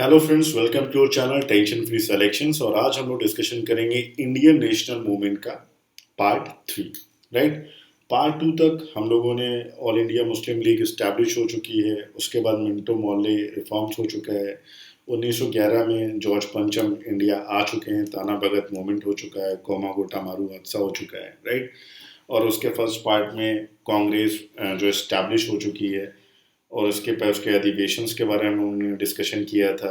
Hello friends, welcome to your channel tension free selections. और आज हम लोग डिस्कशन करेंगे इंडियन नेशनल मूवमेंट का पार्ट 3। राइट। पार्ट 2 तक हम लोगों ने All India Muslim League establish हो चुकी है, उसके बाद मिंटो मॉर्ले रिफॉर्म्स हो चुका है, 1911 में जॉर्ज पंचम इंडिया आ चुके हैं, ताना भगत मूवमेंट हो चुका है, कोमा गोटा मारू हादसा हो चुका है। राइट। और उसके फर्स्ट पार्ट में कांग्रेस जो इस्टेब्लिश हो चुकी है, और उसके अधिवेशंस के बारे में उन्होंने डिस्कशन किया था।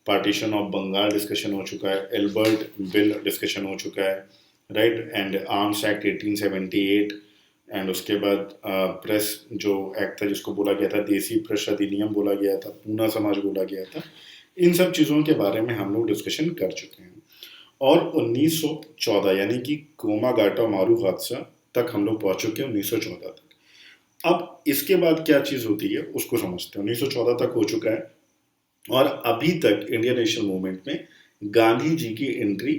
पार्टीशन ऑफ बंगाल डिस्कशन हो चुका है, एल्बर्ट बिल डिस्कशन हो चुका है। Right. And arms act 1878। And उसके बाद प्रेस जो एक्ट था जिसको बोला गया था देसी प्रेस अधिनियम बोला गया था, पूना समाज बोला गया था। इन सब चीज़ों के बारे में हम लोग डिस्कशन कर चुके हैं। और 1914 यानी कि कोमागाटा मारू हादसा तक हम लोग पहुंच चुके हैं, 1914 तक। अब इसके बाद क्या चीज होती है उसको समझते हैं। 1914 तक हो चुका है और अभी तक इंडियन नेशनल मूवमेंट में गांधी जी की एंट्री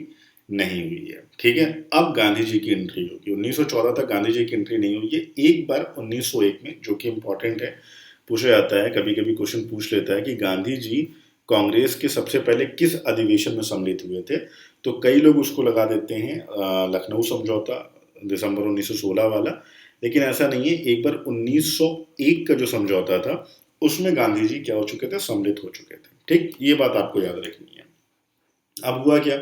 नहीं हुई है। ठीक है, अब गांधी जी की एंट्री होगी। 1914 तक गांधी जी की एंट्री नहीं हुई है। एक बार 1901 में, जो कि इंपॉर्टेंट है, पूछा जाता है, कभी कभी क्वेश्चन पूछ लेता है कि गांधी जी कांग्रेस के सबसे पहले किस अधिवेशन में सम्मिलित हुए थे। तो कई लोग उसको लगा देते हैं लखनऊ समझौता, दिसंबर 1916 वाला। लेकिन ऐसा नहीं है। एक बार 1901 का जो समझौता था उसमें गांधी जी क्या हो चुके थे, सम्मिलित हो चुके थे। ठीक, ये बात आपको याद रखनी है। अब हुआ क्या,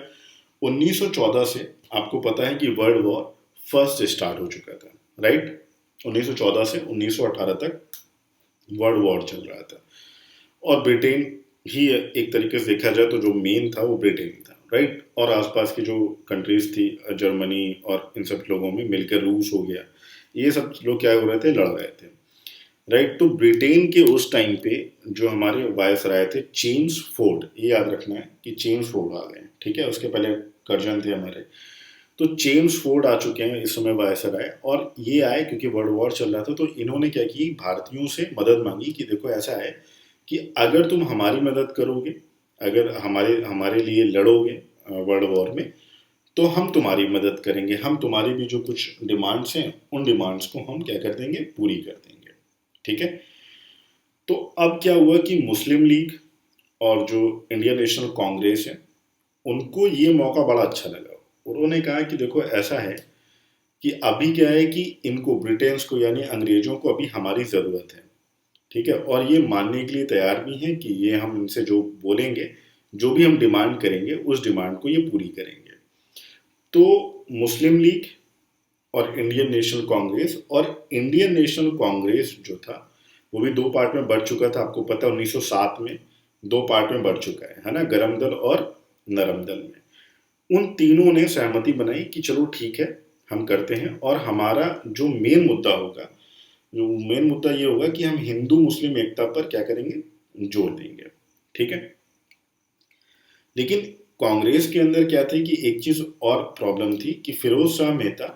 1914 से आपको पता है कि वर्ल्ड वॉर फर्स्ट स्टार्ट हो चुका था। राइट। 1914 से 1918 तक वर्ल्ड वॉर चल रहा था और ब्रिटेन ही, एक तरीके से देखा जाए तो जो मेन था वो ब्रिटेन था। राइट। और आसपास की जो कंट्रीज थी, जर्मनी और इन सब लोगों में मिलकर रूस हो गया, ये सब लोग क्या हो रहे थे, लड़ रहे थे। राइट। तो ब्रिटेन के उस टाइम पे जो हमारे वायसराय थे चेम्स फोर्ड, ये याद रखना है कि चेम्स फोर्ड आ गए। ठीक है, उसके पहले कर्जन थे हमारे। तो चेम्स फोर्ड आ चुके हैं इस समय वायसराय, और ये आए क्योंकि वर्ल्ड वॉर चल रहा था। तो इन्होंने क्या की, भारतीयों से मदद मांगी कि देखो ऐसा है कि अगर तुम हमारी मदद करोगे, अगर हमारे हमारे लिए लड़ोगे वर्ल्ड वॉर में, तो हम तुम्हारी मदद करेंगे, हम तुम्हारी भी जो कुछ डिमांड्स हैं उन डिमांड्स को हम क्या कर देंगे, पूरी कर देंगे। ठीक है। तो अब क्या हुआ कि मुस्लिम लीग और जो इंडियन नेशनल कांग्रेस है, उनको ये मौका बड़ा अच्छा लगा। उन्होंने कहा कि देखो ऐसा है कि अभी क्या है कि इनको, ब्रिटेन्स को यानी अंग्रेजों को अभी हमारी ज़रूरत है। ठीक है, और ये मानने के लिए तैयार भी हैं कि ये हम इनसे जो बोलेंगे, जो भी हम डिमांड करेंगे, उस डिमांड को ये पूरी करेंगे। तो मुस्लिम लीग और इंडियन नेशनल कांग्रेस, और इंडियन नेशनल कांग्रेस जो था वो भी दो पार्ट में बढ़ चुका था। आपको पता है 1907 में दो पार्ट में बढ़ चुका है ना, गरम दल और नरम दल में। उन तीनों ने सहमति बनाई कि चलो ठीक है, हम करते हैं। और हमारा जो मेन मुद्दा होगा, जो मेन मुद्दा ये होगा कि हम हिंदू मुस्लिम एकता पर क्या करेंगे, जोर देंगे। ठीक है। लेकिन कांग्रेस के अंदर क्या थी कि एक चीज और प्रॉब्लम थी कि फिरोज शाह मेहता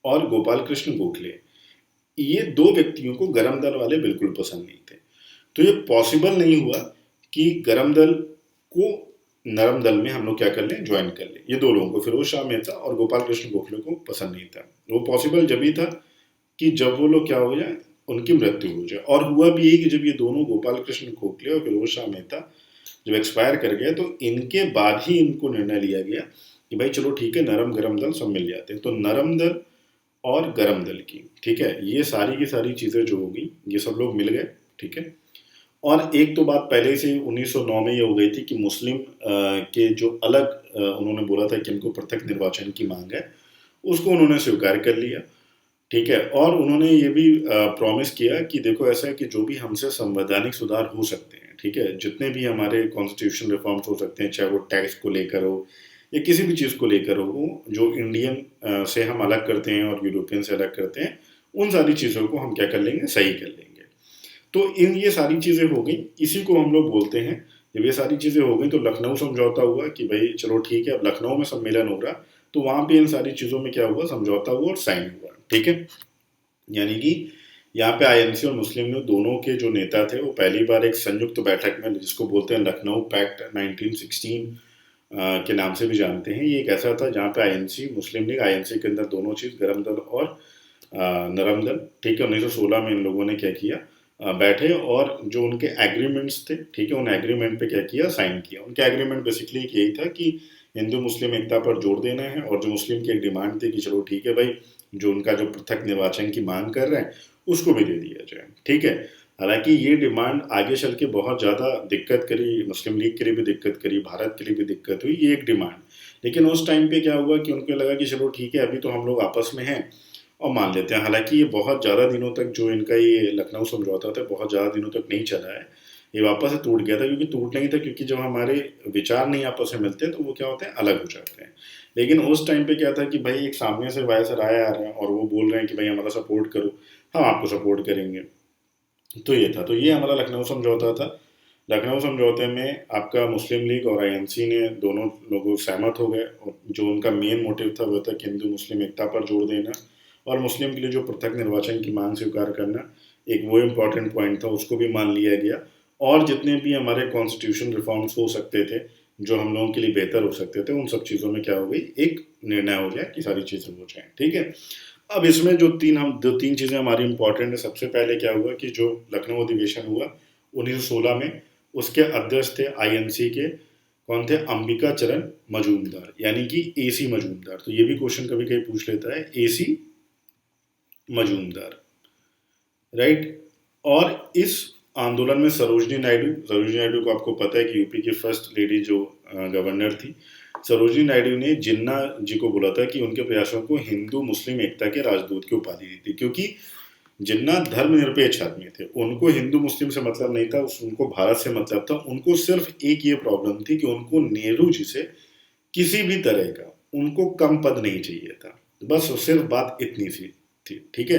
और गोपाल कृष्ण गोखले, ये दो व्यक्तियों को गरम दल वाले बिल्कुल पसंद नहीं थे। तो ये पॉसिबल नहीं हुआ कि गरम दल को नरम दल में हम लोग क्या कर लें, ज्वाइन कर लें। ये दो लोगों को, फिरोज शाह मेहता और गोपाल कृष्ण गोखले को पसंद नहीं था। वो पॉसिबल जब ही था कि जब वो लोग क्या हो जाए, उनकी मृत्यु हो जाए। और हुआ भी यही कि जब ये दोनों गोपाल कृष्ण गोखले और फिरोज शाह मेहता जब एक्सपायर कर गए, तो इनके बाद ही इनको निर्णय लिया गया कि भाई चलो ठीक है, नरम गरम दल सब मिल जाते हैं। तो नरम दल और गरम दल की, ठीक है, ये सारी की सारी चीज़ें जो होगी, ये सब लोग मिल गए। ठीक है। और एक तो बात पहले से ही 1909 में ये हो गई थी कि मुस्लिम के जो अलग उन्होंने बोला था कि इनको पृथक निर्वाचन की मांग है, उसको उन्होंने स्वीकार कर लिया। ठीक है। और उन्होंने ये भी प्रॉमिस किया कि देखो ऐसा है कि जो भी हमसे संवैधानिक सुधार हो सकते हैं, ठीक है, जितने भी हमारे कॉन्स्टिट्यूशन रिफॉर्म्स हो सकते हैं, चाहे वो टैक्स को लेकर हो या किसी भी चीज़ को लेकर हो, वो जो इंडियन से हम अलग करते हैं और यूरोपियन से अलग करते हैं, उन सारी चीज़ों को हम क्या कर लेंगे, सही कर लेंगे। तो इन ये सारी चीज़ें हो गई, इसी को हम लोग बोलते हैं। जब ये सारी चीज़ें हो गई तो लखनऊ समझौता हुआ कि भाई चलो ठीक है, अब लखनऊ में सम्मेलन हो रहा, तो वहाँ पे इन सारी चीज़ों में क्या हुआ, समझौता हुआ और साइन हुआ। ठीक है। यानी कि यहाँ पे आईएनसी और मुस्लिम लीग दोनों के जो नेता थे वो पहली बार एक संयुक्त बैठक में, जिसको बोलते हैं लखनऊ पैक्ट 1916 के नाम से भी जानते हैं, ये एक ऐसा था जहाँ पे आईएनसी, मुस्लिम लीग, आईएनसी के अंदर दोनों चीज़, गरम दल और नरम दल। ठीक है। 1916 में इन लोगों ने क्या किया, बैठे और जो उनके एग्रीमेंट्स थे, ठीक है, उन एग्रीमेंट पे क्या किया, साइन किया। उनके एग्रीमेंट बेसिकली यही था कि हिंदू मुस्लिम एकता पर जोर देना है, और जो मुस्लिम की एक डिमांड थी कि चलो ठीक है भाई, जो उनका जो पृथक निर्वाचन की मांग कर रहे हैं उसको भी दे दिया जाए, ठीक है। हालांकि ये डिमांड आगे चल के बहुत ज़्यादा दिक्कत करी, मुस्लिम लीग के लिए भी दिक्कत करी, भारत के लिए भी दिक्कत हुई, ये एक डिमांड। लेकिन उस टाइम पे क्या हुआ कि उनको लगा कि चलो ठीक है, अभी तो हम लोग आपस में हैं और मान लेते हैं। हालांकि ये बहुत ज़्यादा दिनों तक जो इनका ये लखनऊ समझौता था, बहुत ज़्यादा दिनों तक नहीं चला है, ये वापस से टूट गया था। क्योंकि टूटना ही था, क्योंकि जब हमारे विचार नहीं आपस में मिलते तो वो क्या होते हैं, अलग हो जाते हैं। लेकिन उस टाइम पे क्या था कि भाई एक सामने से वायसराय आ रहे हैं और वो बोल रहे हैं कि भाई हमारा सपोर्ट करो, हम आपको सपोर्ट करेंगे। तो ये था, तो ये हमारा लखनऊ समझौता था। लखनऊ समझौते में आपका मुस्लिम लीग और आईएनसी ने दोनों लोगों सहमत हो गए, और जो उनका मेन मोटिव था वो था कि हिंदू मुस्लिम एकता पर जोर देना, और मुस्लिम के लिए जो पृथक निर्वाचन की मांग स्वीकार करना, एक वो इम्पॉर्टेंट पॉइंट था, उसको भी मान लिया गया। और जितने भी हमारे कॉन्स्टिट्यूशन रिफॉर्म्स हो सकते थे, जो हम लोगों के लिए बेहतर हो सकते थे, उन सब चीज़ों में क्या हो गई, एक निर्णय हो गया कि सारी चीज़ें हो जाएं, ठीक है। अब इसमें जो तीन चीज़ें हमारी इंपॉर्टेंट है, सबसे पहले क्या हुआ कि जो लखनऊ अधिवेशन हुआ 1916 में, उसके अध्यक्ष थे आईएनसी के, कौन थे, अंबिका चरण मजूमदार, यानी कि एसी मजूमदार। तो ये भी क्वेश्चन कभी कभी पूछ लेता है, एसी मजूमदार, राइट। और इस आंदोलन में सरोजनी नायडू को आपको पता है कि यूपी की फर्स्ट लेडी जो गवर्नर थी, सरोजनी नायडू ने जिन्ना जी को बोला था कि उनके प्रयासों को हिंदू मुस्लिम एकता के राजदूत की उपाधि दी थी। क्योंकि जिन्ना धर्मनिरपेक्ष आदमी थे, उनको हिंदू मुस्लिम से मतलब नहीं था, उनको भारत से मतलब था। उनको सिर्फ एक ये प्रॉब्लम थी कि उनको नेहरू जी से किसी भी तरह का उनको कम पद नहीं चाहिए था, बस सिर्फ बात इतनी सी थी, ठीक है।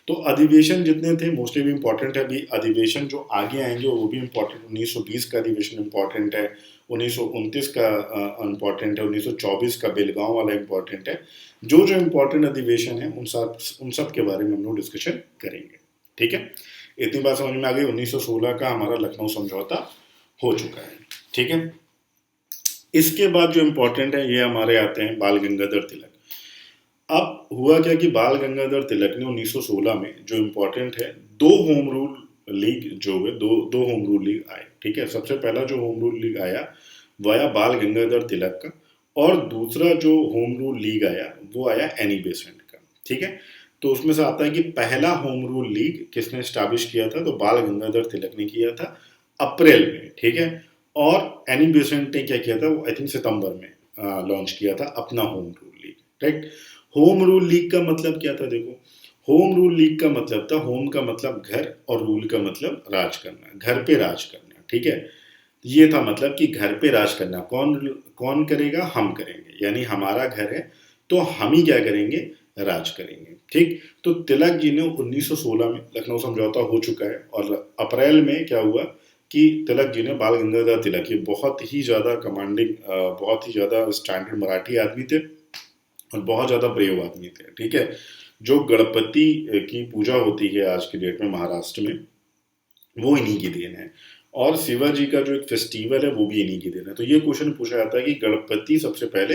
तो अधिवेशन जितने थे मोस्टली भी इंपॉर्टेंट है। अभी अधिवेशन जो आगे आएंगे वो भी इंपॉर्टेंट, 1920 का अधिवेशन इंपॉर्टेंट है, 1929 का इंपॉर्टेंट है, 1924 का बेलगांव वाला इंपॉर्टेंट है। जो जो इंपॉर्टेंट अधिवेशन है उन सब के बारे में हम लोग डिस्कशन करेंगे, ठीक है। इतनी बात समझ में आ गई। 1916 का हमारा लखनऊ समझौता हो चुका है, ठीक है। इसके बाद जो इम्पोर्टेंट है ये हमारे आते हैं बाल गंगाधर तिलक। अब हुआ क्या कि बाल गंगाधर तिलक ने 1916 में जो इम्पोर्टेंट है, दो होम रूल लीग जो है, दो होम रूल लीग आए, ठीक है। सबसे पहला जो होम रूल लीग आया वो आया बाल गंगाधर तिलक का, और दूसरा जो होम रूल लीग आया वो आया एनी बेसेंट का, ठीक है। तो उसमें से आता है कि पहला होम रूल लीग किसने स्टैब्लिश किया था, तो बाल गंगाधर तिलक ने किया था अप्रैल में, ठीक है। और एनी बेसेंट ने क्या किया था, वो आई थिंक सितंबर में लॉन्च किया था अपना home rule league, right. Home rule league का मतलब क्या था, देखो, होम रूल लीग का मतलब था, होम का मतलब घर और रूल का मतलब राज करना, घर पे राज करना, ठीक है। ये था मतलब कि घर पे राज करना, कौन कौन करेगा, हम करेंगे, यानी हमारा घर है तो हम ही क्या करेंगे, राज करेंगे, ठीक। तो तिलक जी ने 1916 में, लखनऊ समझौता हो चुका है, और अप्रैल में क्या हुआ कि तिलक जी ने, बाल गंगाधर तिलक, ये बहुत ही ज़्यादा कमांडिंग, बहुत ही ज़्यादा स्टैंडर्ड मराठी आदमी थे और बहुत ज़्यादा ब्रेव आदमी थे, ठीक है। जो गणपति की पूजा होती है आज की डेट में महाराष्ट्र में, वो इन्हीं की देन है। और शिवाजी का जो एक फेस्टिवल है वो भी इन्हीं की देन है। तो ये क्वेश्चन पूछा जाता है कि गणपति सबसे पहले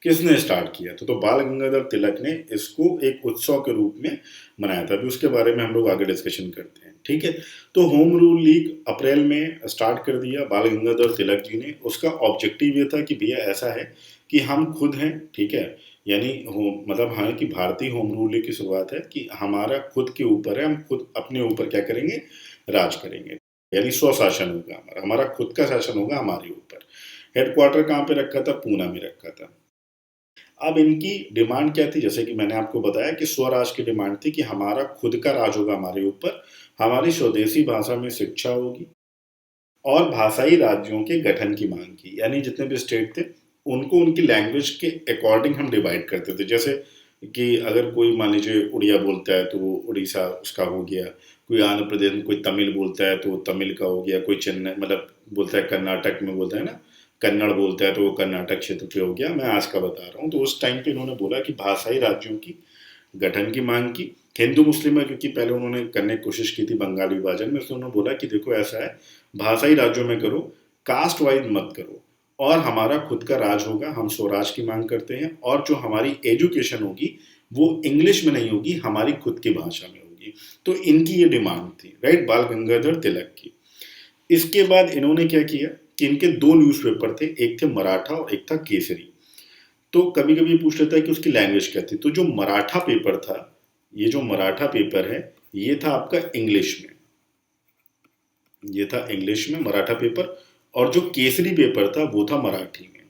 किसने स्टार्ट किया था, तो बाल गंगाधर तिलक ने इसको एक उत्सव के रूप में मनाया था। अभी उसके बारे में हम लोग आगे डिस्कशन करते हैं, ठीक है। तो होम रूल लीग अप्रैल में स्टार्ट कर दिया बाल गंगाधर तिलक जी ने। उसका ऑब्जेक्टिव ये था कि भैया ऐसा है कि हम खुद हैं, ठीक है, यानी मतलब हाँ कि भारतीय होम रूल लीग की शुरुआत है कि हमारा खुद के ऊपर है, हम खुद अपने ऊपर क्या करेंगे, राज करेंगे, यानी स्वशासन होगा हमारा, हमारा खुद का शासन होगा हमारे ऊपर। हेडक्वार्टर कहाँ पे रखा था, पूना में रखा था। अब इनकी डिमांड क्या थी, जैसे कि मैंने आपको बताया कि स्वराज की डिमांड थी कि हमारा खुद का राज होगा हमारे ऊपर, हमारी स्वदेशी भाषा में शिक्षा होगी, और भाषाई राज्यों के गठन की मांग की, यानी जितने भी स्टेट थे उनको उनकी लैंग्वेज के अकॉर्डिंग हम डिवाइड करते थे। जैसे कि अगर कोई मान लीजिए उड़िया बोलता है तो वो उड़ीसा उसका हो गया, कोई आंध्र प्रदेश में कोई तमिल बोलता है तो वो तमिल का हो गया, कोई चेन्नई मतलब बोलता है कर्नाटक में बोलता है ना, कन्नड़ बोलता है तो वो कर्नाटक क्षेत्र पे हो गया। मैं आज का बता रहा हूँ। तो उस टाइम पे इन्होंने बोला कि भाषाई राज्यों की गठन की मांग की। हिंदू मुस्लिम है क्योंकि पहले उन्होंने करने की कोशिश की थी बंगाल विभाजन में, तो उन्होंने बोला कि देखो ऐसा है, भाषाई राज्यों में करो, कास्ट वाइज मत करो, और हमारा खुद का राज होगा, हम स्वराज की मांग करते हैं, और जो हमारी एजुकेशन होगी वो इंग्लिश में नहीं होगी, हमारी खुद की भाषा में होगी। होगी। तो इनकी ये डिमांड थी, राइट, बाल गंगाधर तिलक की। इसके बाद इन्होंने क्या किया कि इनके दो न्यूज़पेपर थे, एक थे मराठा और एक था केसरी। तो कभी कभी पूछ लेता है कि उसकी लैंग्वेज क्या थी। तो जो मराठा पेपर था, ये जो मराठा पेपर है, ये था आपका इंग्लिश में, ये था इंग्लिश में मराठा पेपर। और जो केसरी पेपर था वो था मराठी में,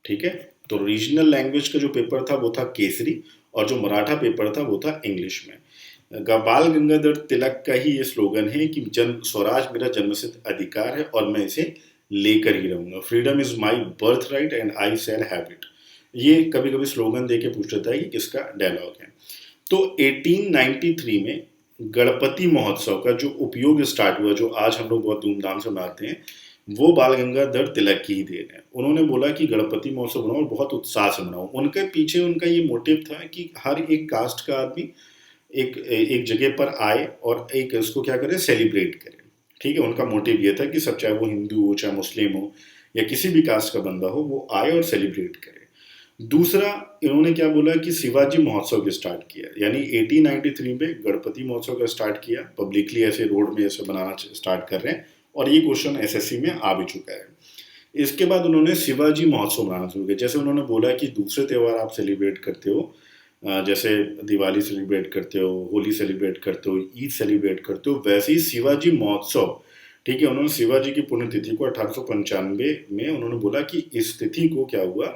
ठीक है। तो रीजनल लैंग्वेज का जो पेपर था वो था केसरी, और जो मराठा पेपर था वो था इंग्लिश में। बाल गंगाधर तिलक का ही ये स्लोगन है कि जन स्वराज मेरा जन्मसिद्ध अधिकार है और मैं इसे लेकर ही रहूंगा। Freedom is my birth right and I shall have it. ये कभी कभी स्लोगन दे के पूछ लेता है कि किसका डायलॉग है। तो 1893 में गणपति महोत्सव का जो उपयोग स्टार्ट हुआ, जो आज हम लोग बहुत धूमधाम से मनाते हैं, वो बाल गंगाधर तिलक की ही देन है। उन्होंने बोला कि गणपति महोत्सव बनाओ और बहुत उत्साह से मनाओ। उनके पीछे उनका ये मोटिव था कि हर एक कास्ट का आदमी एक एक जगह पर आए और एक इसको क्या करें, सेलिब्रेट करें, ठीक है। उनका मोटिव ये था कि सब, चाहे वो हिंदू हो, चाहे मुस्लिम हो, या किसी भी कास्ट का बंदा हो, वो आए और सेलिब्रेट करे। दूसरा, इन्होंने क्या बोला कि शिवाजी महोत्सव के स्टार्ट किया, यानी 1893 में गणपति महोत्सव का स्टार्ट किया, पब्लिकली ऐसे रोड में ऐसे बनाना स्टार्ट कर रहे हैं। और ये क्वेश्चन एसएससी में आ भी चुका है। इसके बाद उन्होंने शिवाजी महोत्सव मनाना शुरू किया। जैसे उन्होंने बोला कि दूसरे त्यौहार आप सेलिब्रेट करते हो, जैसे दिवाली सेलिब्रेट करते हो, होली सेलिब्रेट करते हो, ईद सेलिब्रेट करते हो, वैसे ही शिवाजी महोत्सव, ठीक है। उन्होंने शिवाजी की पुण्यतिथि को 1895 में उन्होंने बोला कि इस तिथि को क्या हुआ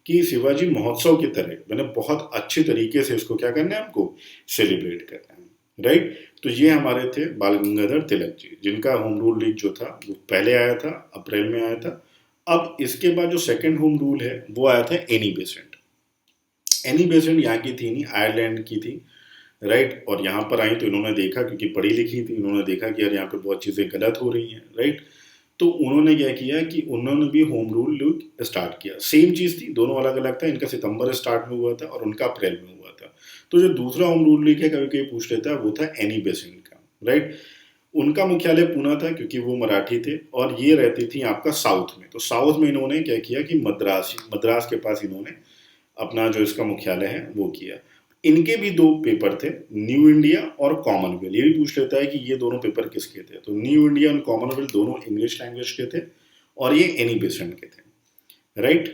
कि शिवाजी महोत्सव की तरह मैंने बहुत अच्छे तरीके से इसको क्या करना है, हमको सेलिब्रेट करना है, राइट। तो ये हमारे थे बाल गंगाधर तिलक जी, जिनका होम रूल लीग जो था वो पहले आया था, अप्रैल में आया था। अब इसके बाद जो सेकंड होम रूल है वो आया था एनी बेसेंट। एनी बेसेंट यहाँ की थी नहीं, आयरलैंड की थी, राइट। और यहाँ पर आई तो इन्होंने देखा, क्योंकि पढ़ी लिखी थी, इन्होंने देखा कि यार यहाँ पे बहुत चीज़ें गलत हो रही हैं, राइट। तो उन्होंने क्या किया कि उन्होंने भी होम रूल लीग स्टार्ट किया। सेम चीज़ थी, दोनों अलग अलग था। इनका सितंबर स्टार्ट में हुआ था और उनका अप्रैल में हुआ था। तो जो दूसरा होम रूल लीग है, कभी कभी पूछ लेता है, वो था एनी बेसेंट का, राइट। उनका मुख्यालय पूना था, क्योंकि वो मराठी थे, और ये रहती थी आपका साउथ में। तो साउथ में इन्होंने क्या किया कि मद्रास मद्रास के पास इन्होंने अपना जो इसका मुख्यालय है वो किया। इनके भी दो पेपर थे, न्यू इंडिया और कॉमनवेल्थ। ये भी पूछ लेता है कि ये दोनों पेपर किसके थे। तो न्यू इंडिया और कॉमनवेल्थ दोनों इंग्लिश लैंग्वेज के थे, और ये एनी बेसेंट के थे, राइट।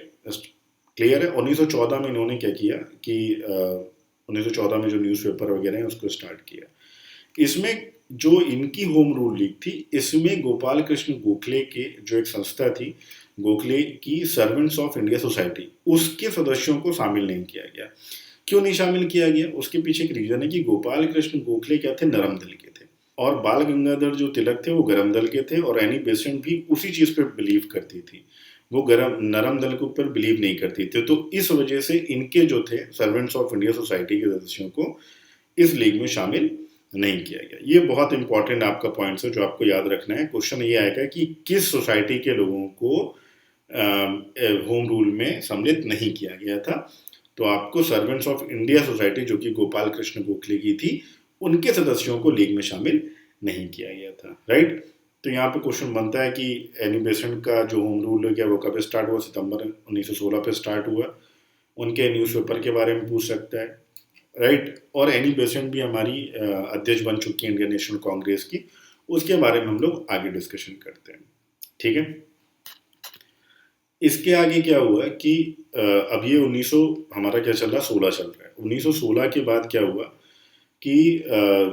क्लियर है। 1914 में इन्होंने क्या किया कि 1914 में जो न्यूज़पेपर वगैरह हैं उसको स्टार्ट किया। इसमें जो इनकी होम रूल लीग थी, इसमें गोपाल कृष्ण गोखले के जो एक संस्था थी, गोखले की सर्वेंट्स ऑफ इंडिया सोसाइटी, उसके सदस्यों को शामिल नहीं किया गया। क्यों नहीं शामिल किया गया, उसके पीछे एक रीजन है कि गोपाल कृष्ण गोखले क्या थे, नरम दल के थे, और बाल गंगाधर जो तिलक थे वो गरम दल के थे। और एनी बेसेंट भी उसी चीज़ पे बिलीव करती थी, वो गरम नरम दल के ऊपर बिलीव नहीं करती थी। तो इस वजह से इनके जो थे सर्वेंट्स ऑफ इंडिया सोसाइटी के सदस्यों को इस लीग में शामिल नहीं किया गया। ये बहुत इंपॉर्टेंट आपका पॉइंट है जो आपको याद रखना है। क्वेश्चन ये आएगा कि किस सोसाइटी के लोगों को होम रूल में सम्मिलित नहीं किया गया था। तो आपको सर्वेंट्स ऑफ इंडिया सोसाइटी, जो कि गोपाल कृष्ण गोखले की थी, उनके सदस्यों को लीग में शामिल नहीं किया गया था, राइट। तो यहाँ पे क्वेश्चन बनता है कि एनी बेसेंट का जो होम रूल है क्या वो कब स्टार्ट हुआ, सितंबर 1916 पे स्टार्ट हुआ। उनके न्यूज़पेपर के बारे में पूछ सकता है, राइट। और एनी बेसेंट भी हमारी अध्यक्ष बन चुकी है इंडियन नेशनल कांग्रेस की, उसके बारे में हम लोग आगे डिस्कशन करते हैं, ठीक है। इसके आगे क्या हुआ कि अब ये 1900 हमारा क्या चल रहा, 16 चल रहा है। 1916 के बाद क्या हुआ कि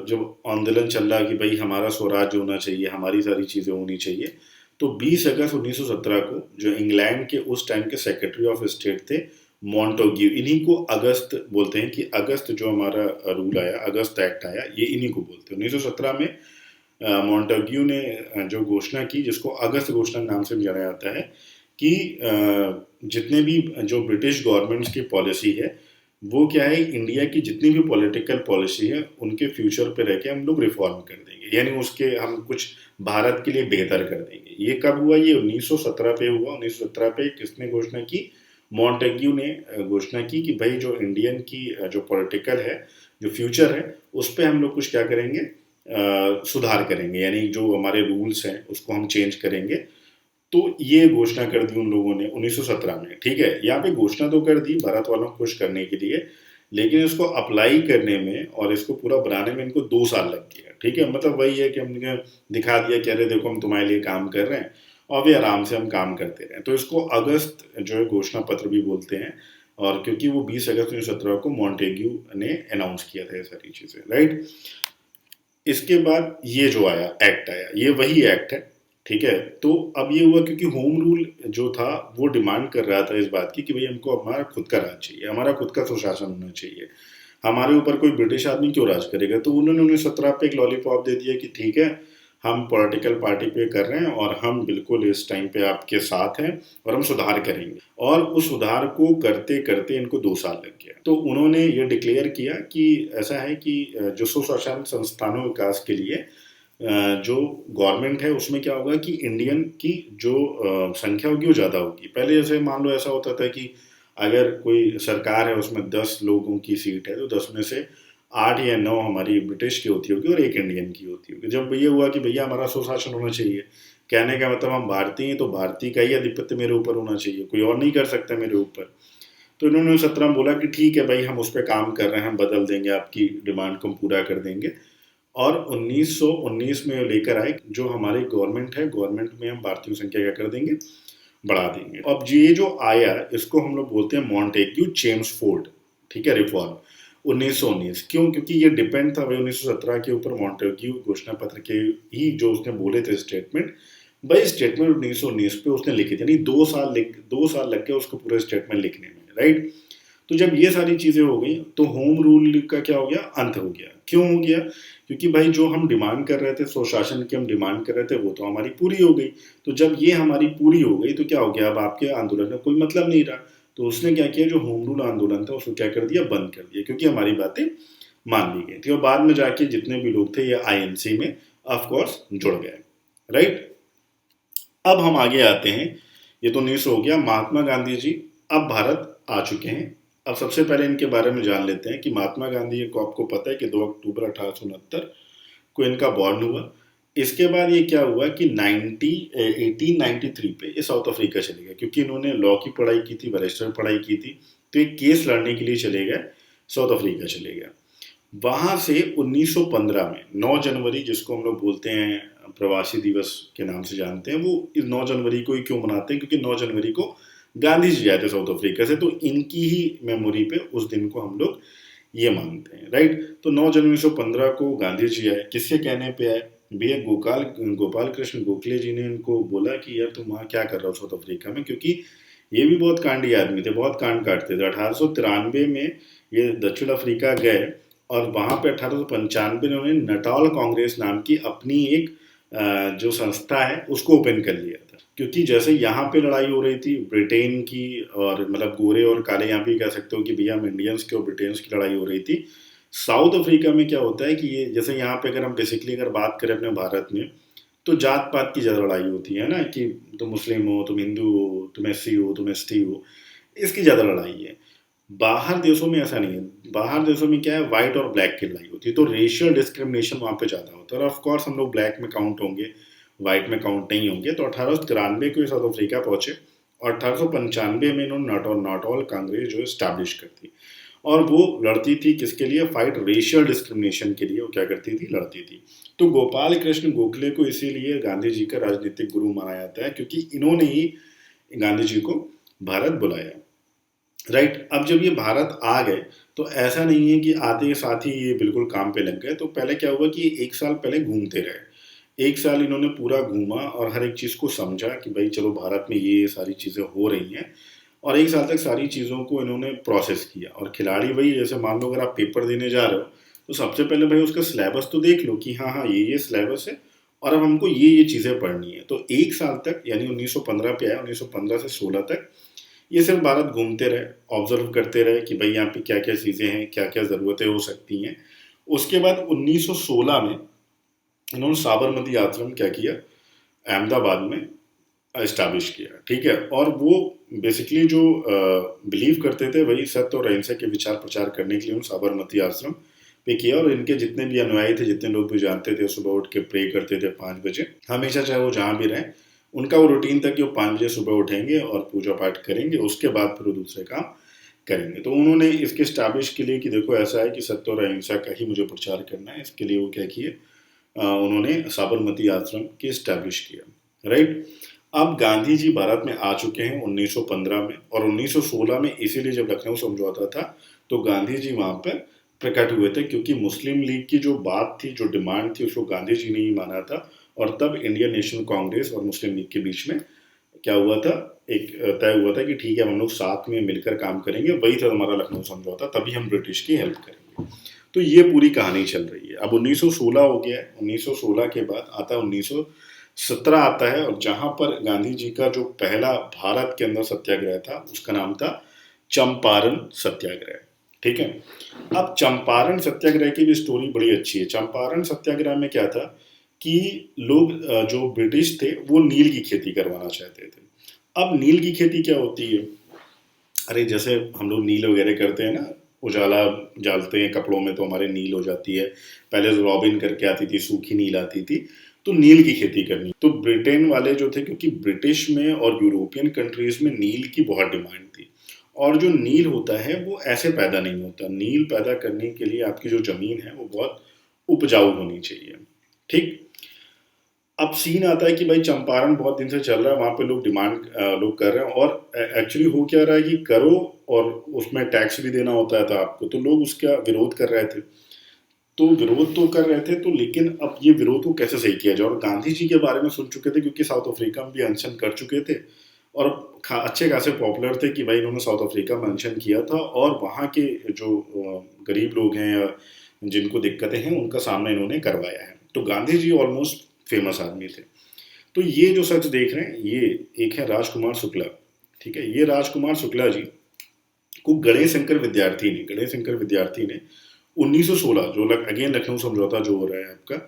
जब आंदोलन चल रहा कि भाई हमारा स्वराज होना चाहिए, हमारी सारी चीज़ें होनी चाहिए। तो 20 अगस्त 1917 को जो इंग्लैंड के उस टाइम के सेक्रेटरी ऑफ स्टेट थे मॉन्टेग्यू, इन्हीं को अगस्त बोलते हैं, कि अगस्त जो हमारा रूल आया, अगस्त एक्ट आया, ये इन्हीं को बोलते हैं। 1917 में मॉन्टेग्यू ने जो घोषणा की, जिसको अगस्त घोषणा नाम से जाना जाता है, कि जितने भी जो ब्रिटिश गवर्नमेंट्स की पॉलिसी है वो क्या है, इंडिया की जितनी भी पॉलिटिकल पॉलिसी है उनके फ्यूचर पे रह के हम लोग रिफॉर्म कर देंगे, यानी उसके हम कुछ भारत के लिए बेहतर कर देंगे। ये कब हुआ, ये 1917 पे हुआ। 1917 पे किसने घोषणा की, मॉन्टेग्यू ने घोषणा की कि भाई जो इंडियन की जो पॉलिटिकल है, जो फ्यूचर है, उस पर हम लोग कुछ क्या करेंगे, सुधार करेंगे, यानी जो हमारे रूल्स हैं उसको हम चेंज करेंगे। तो ये घोषणा कर दी उन लोगों ने 1917 में, ठीक है। यहाँ पे घोषणा तो कर दी भारत वालों को खुश करने के लिए, लेकिन इसको अप्लाई करने में और इसको पूरा बनाने में इनको 2 साल लग गया। ठीक है, मतलब वही है कि हमने दिखा दिया कि अरे देखो हम तुम्हारे लिए काम कर रहे हैं, और भी आराम से हम काम करते रहे। तो इसको अगस्त जो है घोषणा पत्र भी बोलते हैं, और क्योंकि वो 20 अगस्त 1917 को मॉन्टेग्यू ने अनाउंस किया था ये सारी चीज़ें, राइट। इसके बाद ये जो आया एक्ट आया, ये वही एक्ट है। ठीक है, तो अब ये हुआ क्योंकि होम रूल जो था वो डिमांड कर रहा था इस बात की कि भाई हमको हमारा खुद का राज चाहिए, हमारा खुद का सुशासन होना चाहिए, हमारे ऊपर कोई ब्रिटिश आदमी क्यों राज करेगा। तो उन्होंने 1917 पे एक लॉलीपॉप दे दिया कि ठीक है, हम पॉलिटिकल पार्टी पे कर रहे हैं और हम बिल्कुल इस टाइम पे आपके साथ हैं और हम सुधार करेंगे। और उस सुधार को करते करते इनको 2 साल लग गया। तो उन्होंने ये डिक्लेयर किया कि ऐसा है कि जो सुशासन संस्थानों विकास के लिए जो गवर्नमेंट है उसमें क्या होगा कि इंडियन की जो संख्या होगी वो ज़्यादा होगी। पहले जैसे मान लो ऐसा होता था कि अगर कोई सरकार है उसमें 10 लोगों की सीट है तो 10 में से 8 या 9 हमारी ब्रिटिश की होती होगी और एक इंडियन की होती होगी। जब ये हुआ कि भैया हमारा सुशासन होना चाहिए, कहने का मतलब हम भारतीय हैं तो भारतीय का ही आधिपत्य मेरे ऊपर होना चाहिए, कोई और नहीं कर सकता मेरे ऊपर। तो इन्होंने 17 में बोला कि ठीक है भाई, हम उस पर काम कर रहे हैं, हम बदल देंगे, आपकी डिमांड को हम पूरा कर देंगे। और 1919 में लेकर आए जो हमारी गवर्नमेंट है, गवर्नमेंट में हम भारतीयों की संख्या क्या कर देंगे, बढ़ा देंगे। अब ये जो आया इसको हम लोग बोलते हैं मॉन्टेग्यू चेम्सफोर्ड, ठीक है, रिफॉर्म 1919। क्यों? क्योंकि ये डिपेंड था भाई 1917 के ऊपर, मॉन्टेग्यू घोषणा पत्र के ही जो उसने बोले थे स्टेटमेंट, भाई स्टेटमेंट 1919 पे उसने लिखी थी। यानी 2 साल लग गए उसको पूरे स्टेटमेंट लिखने में, राइट। तो जब ये सारी चीज़ें हो गई तो होम रूल का क्या हो गया, अंत हो गया। क्यों हो गया? क्योंकि भाई जो हम डिमांड कर रहे थे, स्वशासन की हम डिमांड कर रहे थे, वो तो हमारी पूरी हो गई। तो जब ये हमारी पूरी हो गई तो क्या हो गया, अब आपके आंदोलन में कोई मतलब नहीं रहा। तो उसने क्या किया, जो होम रूल आंदोलन था उसको क्या कर दिया, बंद कर दिया, क्योंकि हमारी बातें मान ली गई थी। और बाद में जाके जितने भी लोग थे ये आईएनसी में ऑफकोर्स जुड़ गए, राइट। अब हम आगे आते हैं, ये तो 1900 हो गया। महात्मा गांधी जी अब भारत आ चुके हैं। अब सबसे पहले इनके बारे में जान लेते हैं कि महात्मा गांधी को आपको पता है कि 2 अक्टूबर 1869 को इनका बॉर्न हुआ। इसके बाद ये क्या हुआ कि 1893 पे ये साउथ अफ्रीका चले गए, क्योंकि इन्होंने लॉ की पढ़ाई की थी, बैरिस्टर पढ़ाई की थी। तो एक केस लड़ने के लिए चले गए, साउथ अफ्रीका चले गए। वहां से 1915 में 9 जनवरी, जिसको हम लोग बोलते हैं प्रवासी दिवस के नाम से जानते हैं, वो इस 9 जनवरी को ही क्यों मनाते हैं, क्योंकि 9 जनवरी को गांधी जी आए थे साउथ अफ्रीका से। तो इनकी ही मेमोरी पे उस दिन को हम लोग ये मानते हैं, राइट। तो 9 जनवरी 1915 को गांधी जी आए, किसके कहने पे आए, भैया गोपाल कृष्ण गोखले जी ने इनको बोला कि यार तुम वहाँ क्या कर रहे हो साउथ अफ्रीका में, क्योंकि ये भी बहुत कांडी आदमी थे, बहुत कांड काटते थे। 1893 में ये दक्षिण अफ्रीका गए और वहाँ पे 1895 में उन्होंने नटाल कांग्रेस नाम की अपनी एक जो संस्था है उसको ओपन कर लिया था। क्योंकि जैसे यहाँ पे लड़ाई हो रही थी ब्रिटेन की, और मतलब गोरे और काले, यहाँ पे कह सकते हो कि भैया हम इंडियंस की और ब्रिटेन्स की लड़ाई हो रही थी। साउथ अफ्रीका में क्या होता है कि ये जैसे यहाँ पे अगर हम बेसिकली अगर बात करें अपने भारत में, तो जात पात की ज़्यादा लड़ाई होती है ना, कि तुम मुस्लिम हो, तुम हिंदू हो, तुम एससी हो, तुम एसटी हो, इसकी ज़्यादा लड़ाई है। बाहर देशों में ऐसा नहीं है। बाहर देशों में क्या है, वाइट और ब्लैक की लड़ाई होती है। तो रेशियल डिस्क्रिमिनेशन वहाँ पे ज़्यादा होता है। और ऑफकोर्स हम लोग ब्लैक में काउंट होंगे, वाइट में काउंट नहीं होंगे। तो 1893 को साउथ अफ्रीका पहुंचे और 1895 में इन्होंने नाटॉल कांग्रेस जो स्टैब्लिश कर दी। और वो लड़ती थी किसके लिए, फाइट रेशियल डिस्क्रिमिनेशन के लिए वो क्या करती थी, लड़ती थी। तो गोपाल कृष्ण गोखले को इसीलिए गांधी जी का राजनीतिक गुरु माना जाता है, क्योंकि इन्होंने ही गांधी जी को भारत बुलाया, राइट। अब जब ये भारत आ गए तो ऐसा नहीं है कि आते के साथ ही ये बिल्कुल काम पे लग गए। तो पहले क्या हुआ कि 1 साल पहले घूमते रहे। 1 साल इन्होंने पूरा घूमा और हर एक चीज़ को समझा कि भाई चलो भारत में ये सारी चीज़ें हो रही हैं, और 1 साल तक सारी चीज़ों को इन्होंने प्रोसेस किया। और खिलाड़ी वही, जैसे मान लो अगर आप पेपर देने जा रहे हो तो सबसे पहले भाई उसका सिलेबस तो देख लो कि हाँ हाँ ये सिलेबस है और अब हमको ये चीज़ें पढ़नी है। तो 1 साल तक, यानी 1915 पे आया, 1915 से 16 तक ये सिर्फ भारत घूमते रहे, ऑब्जर्व करते रहे कि भाई यहाँ पे क्या क्या चीज़ें हैं, क्या क्या ज़रूरतें हो सकती हैं। उसके बाद 1916 में इन्होंने साबरमती आश्रम क्या किया, अहमदाबाद में इस्टेब्लिश किया, ठीक है। और वो बेसिकली जो बिलीव करते थे वही सत्य और अहिंसा के विचार प्रचार करने के लिए उन्होंने साबरमती आश्रम पे किया। और इनके जितने भी अनुयायी थे, जितने लोग भी जानते थे, सुबह उठ के प्रे करते थे 5 बजे हमेशा, चाहे वो जहाँ भी रहें। उनका वो रूटीन था कि वो 5 बजे सुबह उठेंगे और पूजा पाठ करेंगे, उसके बाद फिर वो दूसरे काम करेंगे। तो उन्होंने इसके स्टैब्लिश के लिए कि देखो ऐसा है कि सत्य और अहिंसा का ही मुझे प्रचार करना है, इसके लिए वो क्या किए, उन्होंने साबरमती आश्रम के स्टैब्लिश किया, राइट। अब गांधी जी भारत में आ चुके हैं 1915 में, और 1916 में इसीलिए जब लखनऊ समझौता था तो गांधी जी वहां पर प्रकट हुए थे, क्योंकि मुस्लिम लीग की जो बात थी, जो डिमांड थी, उसको गांधी जी ने ही माना था। और तब इंडियन नेशनल कांग्रेस और मुस्लिम लीग के बीच में क्या हुआ था, एक तय हुआ था कि ठीक है हम लोग साथ में मिलकर काम करेंगे, वही था हमारा लखनऊ समझौता, तभी हम ब्रिटिश की हेल्प करेंगे। तो ये पूरी कहानी चल रही है। अब 1916 हो गया है, 1916 के बाद आता है 1917 आता है, और जहां पर गांधी जी का जो पहला भारत के अंदर सत्याग्रह था उसका नाम था चंपारण सत्याग्रह, ठीक है। अब चंपारण सत्याग्रह की भी स्टोरी बड़ी अच्छी है। चंपारण सत्याग्रह में क्या था कि लोग जो ब्रिटिश थे वो नील की खेती करवाना चाहते थे। अब नील की खेती क्या होती है, अरे जैसे हम लोग नील वगैरह करते हैं ना, उजाला डालते हैं कपड़ों में तो हमारे नील हो जाती है। पहले रॉबिन करके आती थी, सूखी नील आती थी, तो नील की खेती करनी। तो ब्रिटेन वाले जो थे, क्योंकि ब्रिटिश में और यूरोपियन कंट्रीज में नील की बहुत डिमांड थी, और जो नील होता है वो ऐसे पैदा नहीं होता। नील पैदा करने के लिए आपकी जो जमीन है वो बहुत उपजाऊ होनी चाहिए, ठीक। अब सीन आता है कि भाई चंपारण बहुत दिन से चल रहा है, वहां पे लोग डिमांड लोग कर रहे हैं, और एक्चुअली हो क्या रहा है कि करो और उसमें टैक्स भी देना होता था आपको, तो लोग उसका विरोध कर रहे थे। तो विरोध तो कर रहे थे, तो लेकिन अब ये विरोध को कैसे सही किया जाए, और गांधी जी के बारे में सुन चुके थे, क्योंकि साउथ अफ्रीका में भी अनशन कर चुके थे, और अच्छे खासे पॉपुलर थे कि भाई इन्होंने साउथ अफ्रीका में अनशन किया था, और वहाँ के जो गरीब लोग हैं या जिनको दिक्कतें हैं उनका सामना इन्होंने करवाया है। तो गांधी जी ऑलमोस्ट फेमस आदमी थे। तो ये जो सच देख रहे हैं, ये एक है राजकुमार शुक्ला, ठीक है। ये राजकुमार शुक्ला जी को गणेश शंकर विद्यार्थी ने 1916 जो अगेन लखनऊ समझौता जो हो रहा है आपका,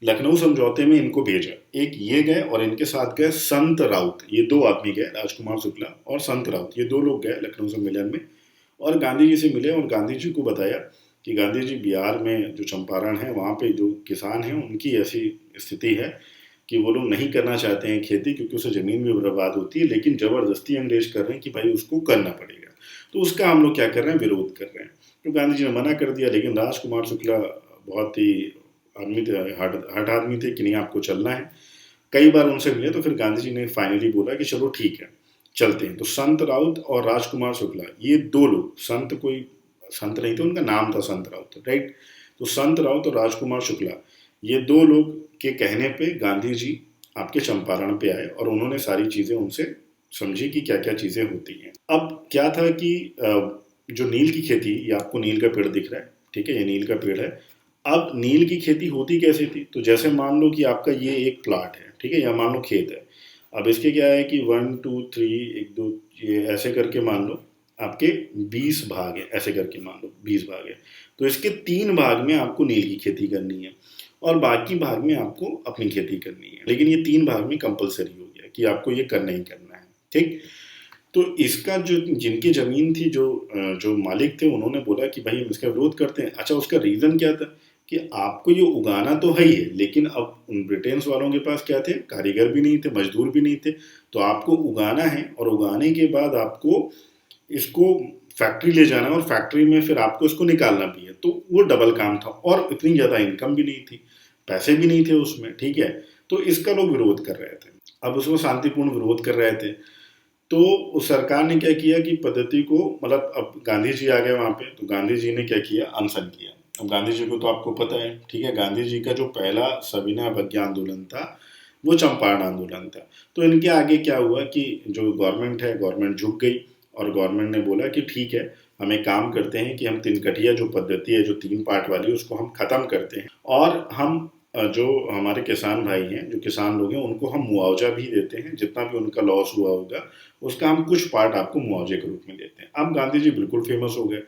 लखनऊ समझौते में इनको भेजा। एक ये गए और इनके साथ गए संत राउत, ये दो आदमी गए, राजकुमार शुक्ला और संत राउत, ये दो लोग गए लखनऊ सम्मेलन में, और गांधी जी से मिले और गांधी जी को बताया कि गांधी जी बिहार में जो चंपारण है वहाँ पे जो किसान हैं उनकी ऐसी स्थिति है कि वो लोग नहीं करना चाहते हैं खेती, क्योंकि उससे ज़मीन भी बर्बाद होती है, लेकिन ज़बरदस्ती अंग्रेज कर रहे हैं कि भाई उसको करना पड़ेगा। तो उसका हम लोग क्या कर रहे हैं, विरोध कर रहे हैं। तो गांधी जी ने मना कर दिया, लेकिन राजकुमार शुक्ला बहुत ही आदमी थे, हट आदमी थे कि नहीं आपको चलना है। कई बार उनसे मिले, तो फिर गांधी जी ने फाइनली बोला कि चलो ठीक है चलते हैं। तो संत राउत और राजकुमार शुक्ला ये दो लोग, संत कोई संत नहीं थे, उनका नाम था संत राउत, राइट। तो संत राउत और राजकुमार शुक्ला ये दो लोग के कहने पे गांधी जी आपके चंपारण पे आए, और उन्होंने सारी चीज़ें उनसे समझी कि क्या क्या चीज़ें होती हैं। अब क्या था कि जो नील की खेती, ये आपको नील का पेड़ दिख रहा है, ठीक है, ये नील का पेड़ है। अब नील की खेती होती कैसे थी, तो जैसे मान लो कि आपका ये एक प्लाट है, ठीक है, या मान लो खेत है। अब इसके क्या है कि 1 2 3 1 2 ये ऐसे करके मान लो आपके 20 भाग है, ऐसे करके मान लो 20 भाग है। तो इसके 3 भाग में आपको नील की खेती करनी है, और बाकी भाग में आपको अपनी खेती करनी है, लेकिन ये 3 भाग में कंपलसरी हो गया कि आपको ये करना ही करना है, ठीक। तो इसका जो जिनकी ज़मीन थी, जो मालिक थे, उन्होंने बोला कि भाई हम इसका विरोध करते हैं। अच्छा, उसका रीज़न क्या था कि आपको ये उगाना तो है ही है, लेकिन अब उन ब्रिटेन्स वालों के पास क्या थे, कारीगर भी नहीं थे, मजदूर भी नहीं थे। तो आपको उगाना है, और उगाने के बाद आपको इसको फैक्ट्री ले जाना है, और फैक्ट्री में फिर आपको इसको निकालना भी है। तो वो डबल काम था, और इतनी ज़्यादा इनकम भी नहीं थी, पैसे भी नहीं थे उसमें, ठीक है। तो इसका लोग विरोध कर रहे थे। अब उसमें शांतिपूर्ण विरोध कर रहे थे। तो उस सरकार ने क्या किया कि पद्धति को, मतलब अब गांधी जी आ गए वहाँ पे, तो गांधी जी ने क्या किया, अनशन किया। अब गांधी जी को तो आपको पता है, ठीक है, गांधी जी का जो पहला सविनय अवज्ञा आंदोलन था वो चंपारण आंदोलन था। तो इनके आगे क्या हुआ कि जो गवर्नमेंट है, गवर्नमेंट झुक गई, और गवर्नमेंट ने बोला कि ठीक है हम एक काम करते हैं कि हम तिनकटिया जो पद्धति है, जो 3 पार्ट वाली, उसको हम ख़त्म करते हैं, और हम जो हमारे किसान भाई हैं, जो किसान लोग हैं, उनको हम मुआवजा भी देते हैं, जितना भी उनका लॉस हुआ होगा उसका हम कुछ पार्ट आपको मुआवजे के रूप में देते हैं। अब गांधी जी बिल्कुल फेमस हो गए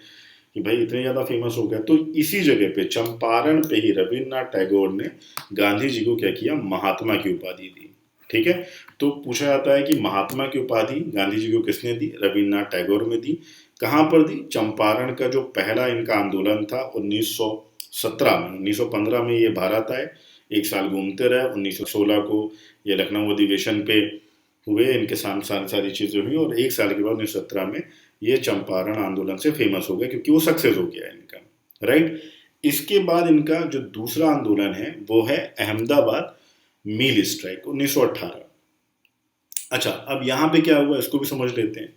कि भाई इतने ज़्यादा फेमस हो गए। तो इसी जगह पे चंपारण पे ही रविन्द्रनाथ टैगोर ने गांधी जी को क्या किया, महात्मा की उपाधि दी, ठीक है। तो पूछा जाता है कि महात्मा की उपाधि गांधी जी को किसने दी, रविन्द्रनाथ टैगोर में दी। कहाँ पर दी, चंपारण का जो पहला इनका आंदोलन था 1917 में, 1915 में ये भारत आए, 1 साल घूमते रहे, 1916 को ये लखनऊ अधिवेशन पे हुए, इनके साथ सारी सारी चीज़ें हुई और 1 साल के बाद 1917 में ये चंपारण आंदोलन से फेमस हो गया क्योंकि वो सक्सेस हो गया इनका, राइट। इसके बाद इनका जो दूसरा आंदोलन है वो है अहमदाबाद मील स्ट्राइक 1918। अच्छा, अब यहाँ पे क्या हुआ इसको भी समझ लेते हैं।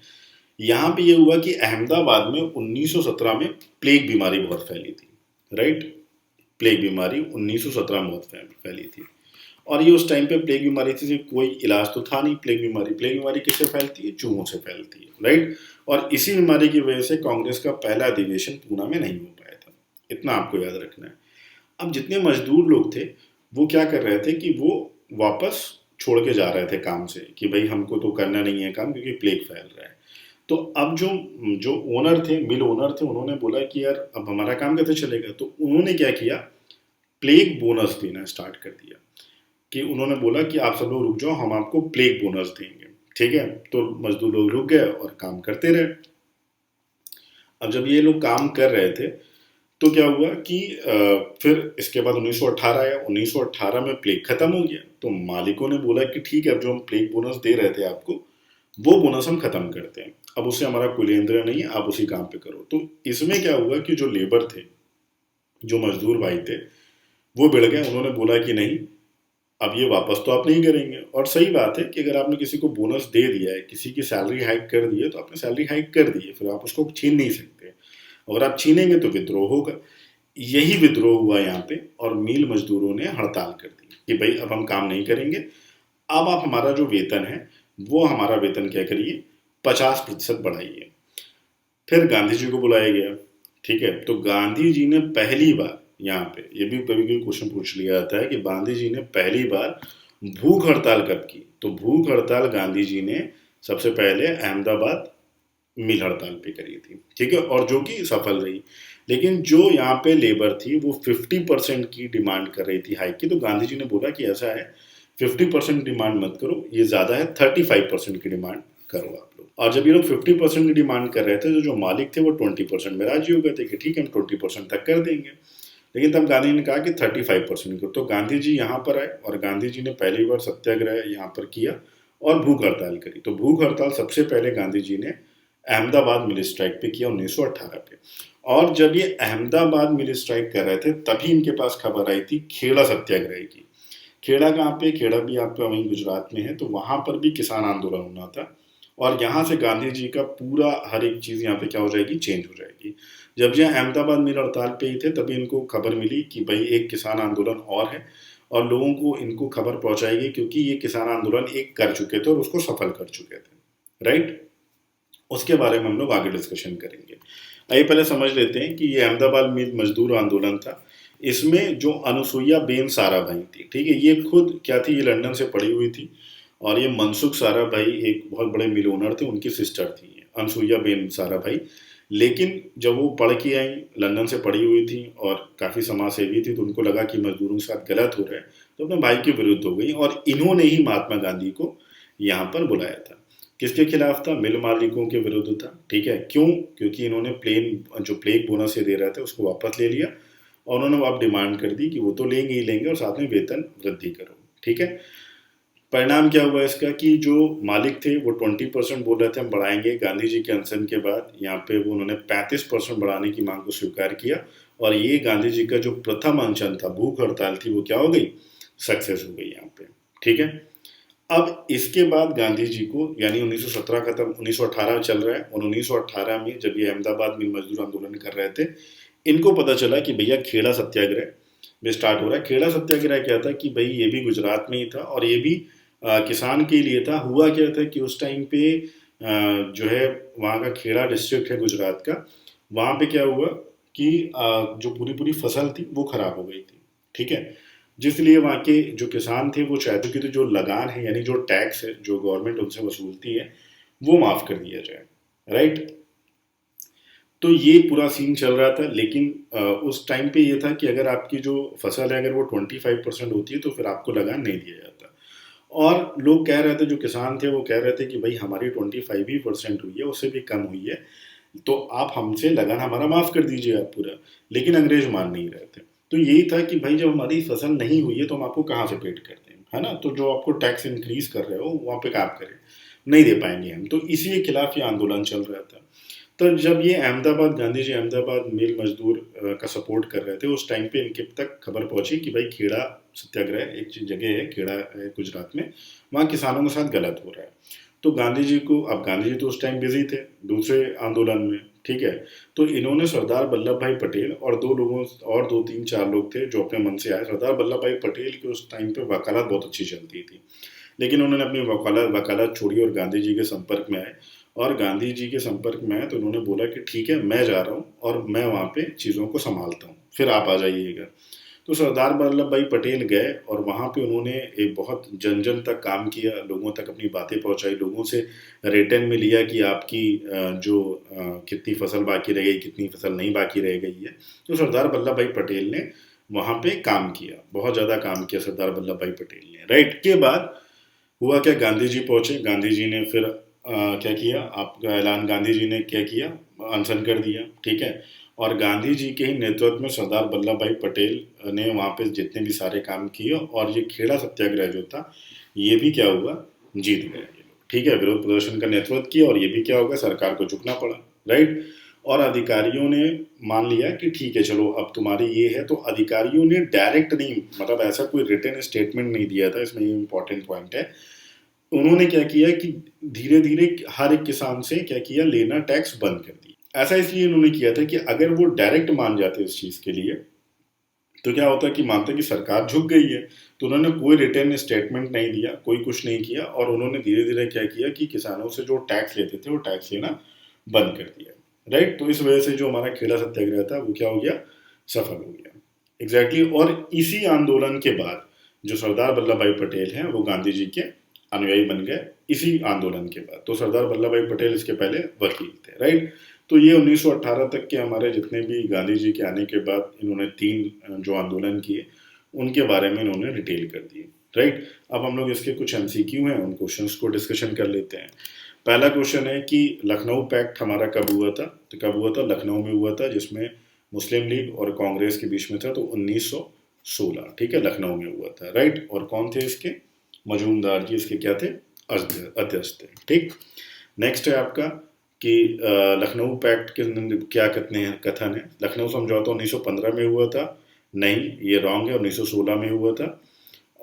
यहाँ पे ये हुआ कि अहमदाबाद में 1917 में प्लेग बीमारी बहुत फैली थी, राइट। प्लेग बीमारी 1917 में बहुत फैली थी और ये उस टाइम पे प्लेग बीमारी थी, कोई इलाज तो था नहीं। प्लेग बीमारी किससे फैलती है? चूहों से फैलती है, राइट। और इसी बीमारी की वजह से कांग्रेस का पहला अधिवेशन पूना में नहीं हो पाया था, इतना आपको याद रखना है। अब जितने मजदूर लोग थे वो क्या कर रहे थे कि वो वापस छोड़ के जा रहे थे काम से कि भाई हमको तो करना नहीं है काम क्योंकि प्लेग फैल रहा है। तो अब जो जो ओनर थे, मिल ओनर थे, उन्होंने बोला कि यार अब हमारा काम कैसे चलेगा, तो उन्होंने क्या किया, प्लेग बोनस देना स्टार्ट कर दिया। कि उन्होंने बोला कि आप सब लोग रुक जाओ, हम आपको प्लेग बोनस देंगे, ठीक है। तो मजदूर लोग रुक गए और काम करते रहे। अब जब ये लोग काम कर रहे थे तो क्या हुआ कि फिर इसके बाद 1918 आया। 1918 में प्लेग खत्म हो गया तो मालिकों ने बोला कि ठीक है, अब जो हम प्लेग बोनस दे रहे थे आपको वो बोनस हम खत्म करते हैं, अब उससे हमारा कोई लेन देन नहीं है, आप उसी काम पे करो। तो इसमें क्या हुआ कि जो लेबर थे, जो मजदूर भाई थे, वो भिड़ गए। उन्होंने बोला कि नहीं, अब ये वापस तो आप नहीं करेंगे। और सही बात है कि अगर आपने किसी को बोनस दे दिया है, किसी की सैलरी हाइक कर दी है, तो आपने सैलरी हाइक कर दी है, फिर आप उसको छीन नहीं सकते। अगर आप छीनेंगे तो विद्रोह होगा। यही विद्रोह हुआ यहाँ पे और मिल मजदूरों ने हड़ताल कर दी कि भाई अब हम काम नहीं करेंगे, अब आप हमारा जो वेतन है वो हमारा वेतन क्या करिए, 50% बढ़ाइए। फिर गांधी जी को बुलाया गया, ठीक है। तो गांधी जी ने पहली बार, यहाँ पे ये भी कभी कभी क्वेश्चन पूछ लिया जाता है कि गांधी जी ने पहली बार भूख हड़ताल कब की, तो भूख हड़ताल गांधी जी ने सबसे पहले अहमदाबाद मिल हड़ताल पे करी थी, ठीक है, और जो कि सफल रही। लेकिन जो यहाँ पे लेबर थी वो 50% की डिमांड कर रही थी हाइक की, तो गांधी जी ने बोला कि ऐसा है 50% डिमांड मत करो, ये ज़्यादा है, 35% की डिमांड करो आप लोग। और जब ये लोग 50% की डिमांड कर रहे थे तो जो मालिक थे वो 20% में राजी हो गए थे कि ठीक है हम 20% तक कर देंगे। लेकिन तब गांधी ने कहा कि 35% को। तो गांधी जी यहाँ पर आए और गांधी जी ने पहली बार सत्याग्रह यहाँ पर किया और भूख हड़ताल करी। तो भूख हड़ताल सबसे पहले गांधी जी ने अहमदाबाद मिल स्ट्राइक पे किया 1918 पे। और जब ये अहमदाबाद मिल स्ट्राइक कर रहे थे तभी इनके पास खबर आई थी खेड़ा सत्याग्रह की। खेड़ा कहाँ पे? खेड़ा भी आपका वहीं गुजरात में है। तो वहां पर भी किसान आंदोलन होना था और यहाँ से गांधी जी का पूरा हर एक चीज़ यहाँ पे क्या हो जाएगी, चेंज हो जाएगी। जब ये अहमदाबाद मिल हड़ताल पे ही थे तभी इनको खबर मिली कि भाई एक किसान आंदोलन और है और लोगों को इनको खबर पहुंचाएगी क्योंकि ये किसान आंदोलन एक कर चुके थे और उसको सफल कर चुके थे, राइट। उसके बारे में हम लोग आगे डिस्कशन करेंगे। आइए पहले समझ लेते हैं कि ये अहमदाबाद में मजदूर आंदोलन था। इसमें जो अनुसुईया बेन साराभाई थी, ठीक है, ये खुद क्या थी, ये लंदन से पढ़ी हुई थी और ये मनसुख साराभाई एक बहुत बड़े मिल ओनर थे, उनकी सिस्टर थी अनुसुईया बेन साराभाई। लेकिन जब वो पढ़ के आई, लंदन से पढ़ी हुई थी और काफ़ी समाज सेवी थी, तो उनको लगा कि मजदूरों के साथ गलत हो रहा है, तो अपने भाई के विरुद्ध हो गई और इन्होंने ही महात्मा गांधी को यहाँ पर बुलाया था। किसके खिलाफ था? मिल मालिकों के विरुद्ध था, ठीक है। क्यों? क्योंकि इन्होंने जो प्लेग बोनस ये दे रहे थे उसको वापस ले लिया और उन्होंने अब डिमांड कर दी कि वो तो लेंगे ही लेंगे और साथ में वेतन वृद्धि करो, ठीक है। परिणाम क्या हुआ इसका कि जो मालिक थे वो 20% बोल रहे थे हम बढ़ाएंगे। गांधी जी के अनशन के बाद यहाँ पे वो उन्होंने 35% बढ़ाने की मांग को स्वीकार किया और ये गांधी जी का जो प्रथम अनशन था, भूख हड़ताल थी, वो क्या हो गई, सक्सेस हो गई यहाँ पे, ठीक है। अब इसके बाद गांधी जी को, यानी 1917 खत्म, 1918 चल रहा है और 1918 में जब ये अहमदाबाद में मजदूर आंदोलन कर रहे थे, इनको पता चला कि भैया खेड़ा सत्याग्रह में स्टार्ट हो रहा है। खेड़ा सत्याग्रह क्या था कि भाई ये भी गुजरात में ही था और ये भी किसान के लिए था। हुआ क्या था कि उस टाइम पे जो है वहाँ का खेड़ा डिस्ट्रिक्ट है गुजरात का, वहाँ पे क्या हुआ कि जो पूरी पूरी फसल थी वो खराब हो गई थी, ठीक है। जिसलिए वहाँ के जो किसान थे वो चाहते थे कि जो लगान है, यानी जो टैक्स है जो गवर्नमेंट उनसे वसूलती है, वो माफ़ कर दिया जाए, राइट। तो ये पूरा सीन चल रहा था। लेकिन उस टाइम पे ये था कि अगर आपकी जो फसल है अगर वो 25% होती है तो फिर आपको लगान नहीं दिया जाता। और लोग कह रहे थे, जो किसान थे वो कह रहे थे कि भाई हमारी 25% हुई है, उससे भी कम हुई है, तो आप हमसे लगान हमारा माफ़ कर दीजिए आप पूरा। लेकिन अंग्रेज मान नहीं रहे थे। तो यही था कि भाई जब हमारी फसल नहीं हुई है तो हम आपको कहाँ से पेड करते हैं, है ना, तो जो आपको टैक्स इंक्रीज कर रहे हो वहाँ पे काम करें, नहीं दे पाएंगे हम, तो इसी के खिलाफ ये आंदोलन चल रहा था। तो जब ये अहमदाबाद, गांधी जी अहमदाबाद मिल मजदूर का सपोर्ट कर रहे थे, उस टाइम पे इनके तक खबर पहुंची कि भाई खेड़ा सत्याग्रह एक जगह है, खेड़ा है गुजरात में, वहाँ किसानों के साथ गलत हो रहा है। तो गांधी जी को, अब गांधी जी तो उस टाइम बिजी थे दूसरे आंदोलन में, ठीक है, तो इन्होंने सरदार वल्लभ भाई पटेल और दो लोगों और दो तीन चार लोग थे जो अपने मन से आए। सरदार वल्लभ भाई पटेल की उस टाइम पे वकालत बहुत अच्छी चलती थी, लेकिन उन्होंने अपनी वकालत छोड़ी और गांधी जी के संपर्क में आए। और गांधी जी के संपर्क में आए तो उन्होंने बोला कि ठीक है, मैं जा रहा हूँ और मैं वहाँ पे चीज़ों को संभालता हूँ, फिर आप आ जाइएगा। तो सरदार वल्लभ भाई पटेल गए और वहाँ पे उन्होंने एक बहुत जन जन तक काम किया, लोगों तक अपनी बातें पहुँचाई, लोगों से रिटर्न में लिया कि आपकी कितनी फसल बाकी रह गई, कितनी फसल नहीं बाकी रह गई है। तो सरदार वल्लभ भाई पटेल ने वहाँ पे काम किया, बहुत ज़्यादा काम किया सरदार वल्लभ भाई पटेल ने, राइट। के बाद हुआ क्या, गांधी जी पहुंचे, गांधी जी ने फिर क्या किया, आपका ऐलान गांधी जी ने क्या किया, अनशन कर दिया, ठीक है। और गांधी जी के ही नेतृत्व में सरदार वल्लभ भाई पटेल ने वहाँ पे जितने भी सारे काम किए और ये खेड़ा सत्याग्रह जो था ये भी क्या हुआ, जीत गए ये लोग, ठीक है। विरोध प्रदर्शन का नेतृत्व किया और ये भी क्या होगा, सरकार को झुकना पड़ा, राइट। और अधिकारियों ने मान लिया कि ठीक है चलो अब तुम्हारी ये है, तो अधिकारियों ने डायरेक्ट नहीं, मतलब ऐसा कोई रिटन स्टेटमेंट नहीं दिया था, इसमें ये इंपॉर्टेंट पॉइंट है। उन्होंने क्या किया कि धीरे धीरे हर एक किसान से क्या किया, लेना टैक्स बंद कर दिया। ऐसा इसलिए उन्होंने किया था कि अगर वो डायरेक्ट मान जाते इस चीज़ के लिए तो क्या होता है कि मानते कि सरकार झुक गई है। तो उन्होंने कोई रिटर्न स्टेटमेंट नहीं दिया, कोई कुछ नहीं किया, और उन्होंने धीरे धीरे क्या किया कि किसानों से जो टैक्स लेते थे वो टैक्स लेना बंद कर दिया, राइट। तो इस वजह से जो हमारा खेड़ा सत्याग्रह था वो क्या हो गया, सफल हो गया, एग्जैक्टली। और इसी आंदोलन के बाद जो सरदार वल्लभ भाई पटेल हैं वो गांधी जी के अनुयायी बन गए, इसी आंदोलन के बाद। तो सरदार वल्लभ भाई पटेल इसके पहले वकील थे, राइट। तो ये 1918 तक के हमारे जितने भी गांधी जी के आने के बाद इन्होंने तीन जो आंदोलन किए उनके बारे में इन्होंने डिटेल कर दिए, राइट। अब हम लोग इसके कुछ MCQ हैं, उन क्वेश्चंस को डिस्कशन कर लेते हैं। पहला क्वेश्चन है कि लखनऊ पैक्ट हमारा कब हुआ था, तो कब हुआ था, लखनऊ में हुआ था, जिसमें मुस्लिम लीग और कांग्रेस के बीच में था, तो 1916, ठीक है, लखनऊ में हुआ था, राइट। और कौन थे इसके, मजूमदार जी इसके क्या थे, अध्यक्ष थे, ठीक। नेक्स्ट है आपका कि लखनऊ पैक्ट के क्या कितने कथन है। लखनऊ समझौता 1915 में हुआ था, नहीं ये रॉन्ग है, 1916 में हुआ था।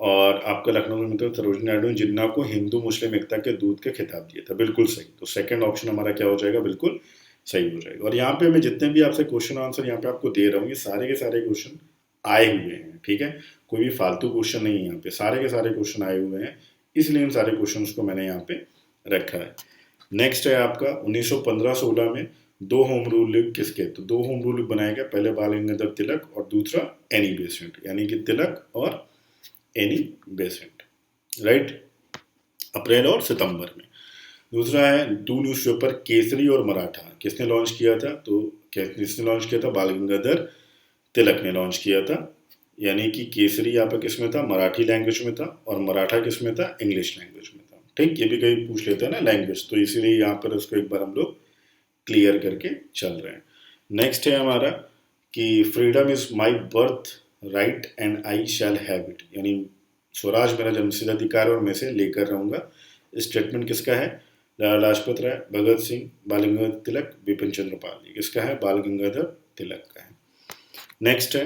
और आपका लखनऊ में मतलब सरोजिनी नायडू ने जिन्ना को हिंदू मुस्लिम एकता के दूत का खिताब दिया था, बिल्कुल सही। तो सेकंड ऑप्शन हमारा क्या हो जाएगा, बिल्कुल सही हो जाएगा। और यहाँ पे मैं जितने भी आपसे क्वेश्चन आंसर यहाँ पे आपको दे रहा हूँ, ये सारे के सारे क्वेश्चन आए हुए हैं, ठीक है, कोई भी फालतू क्वेश्चन नहीं है यहाँ पे, सारे के सारे क्वेश्चन आए हुए हैं, इसलिए इन सारे क्वेश्चन को मैंने यहाँ पे रखा है। नेक्स्ट है आपका 1915-16 में दो होम रूल लीग किसके, तो दो होम रूल लीग बनाया गया, पहले बाल गंगाधर तिलक और दूसरा एनी बेसेंट, यानी कि तिलक और एनी बेसेंट, राइट, अप्रैल और सितंबर में। दूसरा है दो न्यूज़पेपर केसरी और मराठा, किसने लॉन्च किया था, तो किसने लॉन्च किया था, बाल गंगाधर तिलक ने लॉन्च किया था। यानी कि केसरी यहाँ पर किस में था, मराठी लैंग्वेज में था, और मराठा किस में था, इंग्लिश लैंग्वेज में था, ठीक। ये भी कहीं पूछ लेते हैं ना लैंग्वेज, तो इसीलिए यहाँ पर उसको एक बार हम लोग क्लियर करके चल रहे हैं। नेक्स्ट है हमारा कि freedom is my birth right and I shall have it, यानी स्वराज मेरा जन्मसिद्ध अधिकार और मैं से लेकर रहूंगा। स्टेटमेंट किसका है, लाला लाजपत राय, भगत सिंह, बाल गंगाधर तिलक, बिपिन चंद्र पाल, किसका है, बाल गंगाधर तिलक का है। नेक्स्ट है